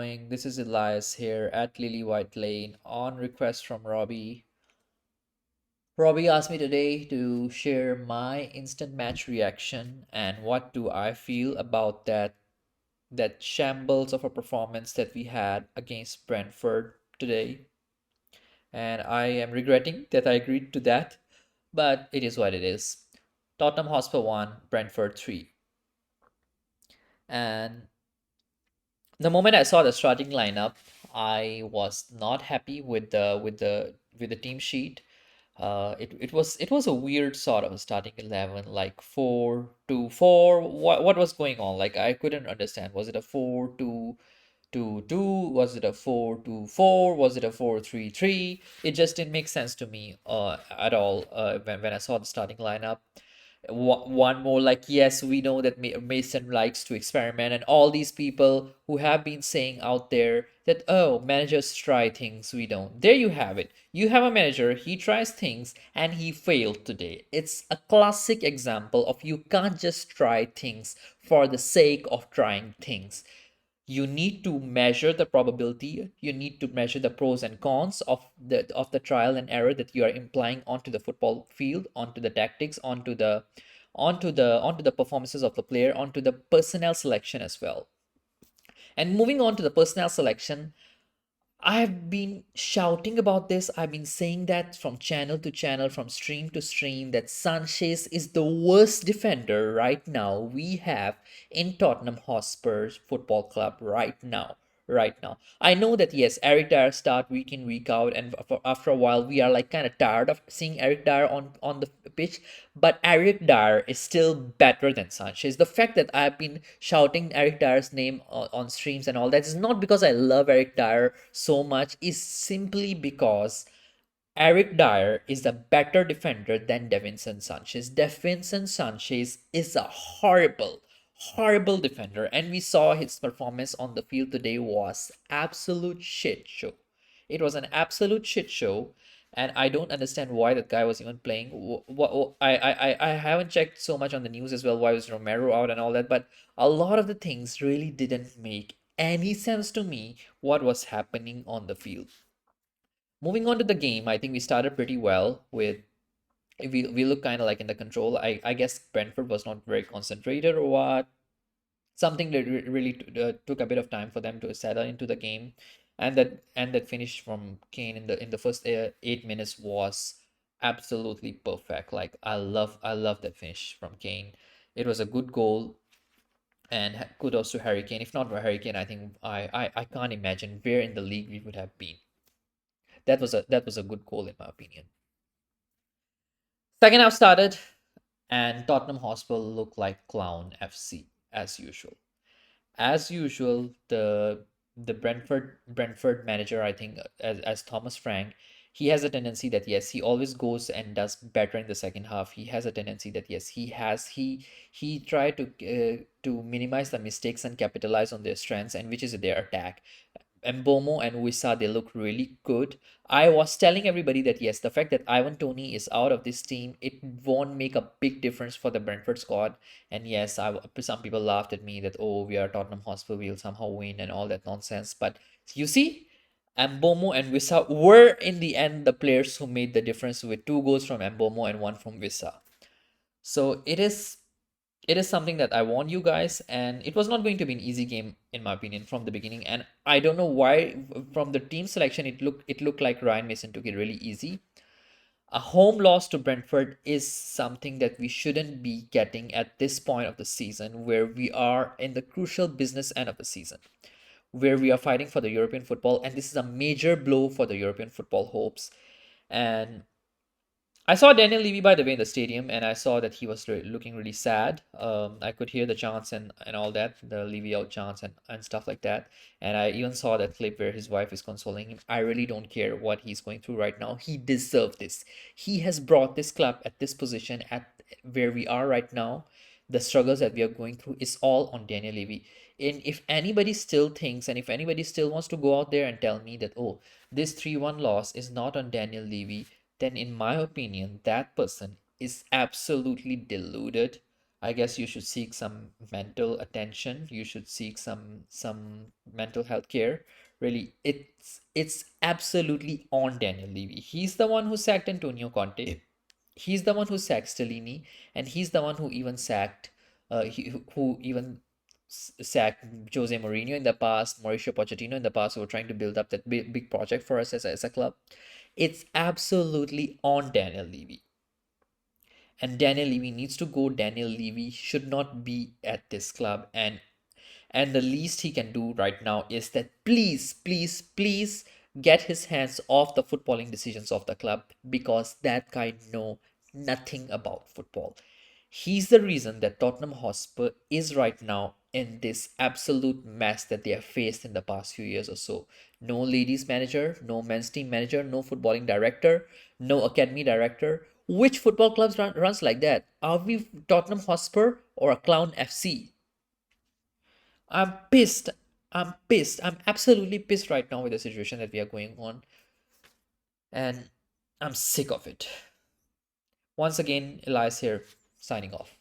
going? This is Elias here at Lily White Lane on request from Robbie. Robbie asked me today to share my instant match reaction and what do I feel about that shambles of a performance that we had against Brentford today. And I am regretting that I agreed to that, but it is what it is. Tottenham Hotspur 1, Brentford 3. And the moment I saw the starting lineup, I was not happy with the team sheet. It was a weird sort of a starting 11, like 4-2-4. What was going on? Like I couldn't understand. Was it a 4-2-2-2? Was it a 4-2-4? Was it a 4-3-3? It just didn't make sense to me at all when I saw the starting lineup. One more, like, yes, we know that Mason likes to experiment, and all these people who have been saying out there that, oh, managers try things we don't. There you have it. You have a manager, he tries things and he failed today. It's a classic example of you can't just try things for the sake of trying things. You need to measure the probability, you need to measure the pros and cons of the trial and error that you are implying onto the football field, onto the tactics, onto the performances of the player, onto the personnel selection as well. And moving on to the personnel selection, I've been shouting about this. I've been saying that from channel to channel, from stream to stream, that Sanchez is the worst defender right now we have in Tottenham Hotspur Football Club right now. Right now, I know that yes, Eric Dyer start week in week out, and after a while, we are like kind of tired of seeing Eric Dyer on the pitch. But Eric Dyer is still better than Sanchez. The fact that I've been shouting Eric Dyer's name on streams and all that is not because I love Eric Dyer so much, is simply because Eric Dyer is a better defender than Davinson Sanchez. Davinson Sanchez is a horrible, horrible defender, and we saw his performance on the field today was absolute shit show. It was an absolute shit show, and I don't understand why that guy was even playing. I haven't checked so much on the news as well. Why was Romero out and all that? But a lot of the things really didn't make any sense to me. What was happening on the field? Moving on to the game, I think we started pretty well with we look kind of like in the control. I guess Brentford was not very concentrated or what. Something that really took a bit of time for them to settle into the game, and that finish from Kane in the first 8 minutes was absolutely perfect. Like I love that finish from Kane. It was a good goal, and kudos to Harry Kane. If not for Harry Kane, I think I can't imagine where in the league we would have been. That was a good goal in my opinion. Second half started, and Tottenham Hotspur looked like Clown FC as usual. As usual, the Brentford manager, I think, as Thomas Frank, he has a tendency that yes, he always goes and does better in the second half. He has a tendency that yes, he tried to minimize the mistakes and capitalize on their strengths, and which is their attack. Mbomo and Wissa, they look really good. I was telling everybody that yes, the fact that Ivan Toney is out of this team, it won't make a big difference for the Brentford squad. And yes, some people laughed at me that, oh, we are Tottenham Hotspur, we'll somehow win and all that nonsense. But you see, Mbomo and Wissa were in the end the players who made the difference with 2 goals from Mbomo and 1 from Wissa. So it is something that I warned you guys, and it was not going to be an easy game in my opinion from the beginning. And I don't know why from the team selection it looked like Ryan Mason took it really easy. A home loss to Brentford is something that we shouldn't be getting at this point of the season, where we are in the crucial business end of the season, where we are fighting for the European football, and this is a major blow for the European football hopes. And I saw Daniel Levy, by the way, in the stadium, and I saw that he was looking really sad. I could hear the chants and all that, the Levy out chants and stuff like that. And I even saw that clip where his wife is consoling him. I really don't care what he's going through right now. He deserved this. He has brought this club at this position, at where we are right now. The struggles that we are going through is all on Daniel Levy. And if anybody still thinks, and if anybody still wants to go out there and tell me that, oh, this 3-1 loss is not on Daniel Levy, then in my opinion, that person is absolutely deluded. I guess you should seek some mental attention. You should seek some mental health care. Really, it's absolutely on Daniel Levy. He's the one who sacked Antonio Conte. He's the one who sacked Stellini, and he's the one who even sacked who even sacked Jose Mourinho in the past, Mauricio Pochettino in the past, who were trying to build up that big project for us as a club. It's absolutely on Daniel Levy. And Daniel Levy needs to go. Daniel Levy should not be at this club. And the least he can do right now is that please, please, please get his hands off the footballing decisions of the club, because that guy know nothing about football. He's the reason that Tottenham Hotspur is right now in this absolute mess that they have faced in the past few years or so. No ladies manager, no men's team manager, no footballing director, no academy director. Which football clubs runs like that? Are we Tottenham Hotspur or a clown FC? I'm pissed. I'm pissed. I'm absolutely pissed right now with the situation that we are going on. And I'm sick of it. Once again, Elias here, signing off.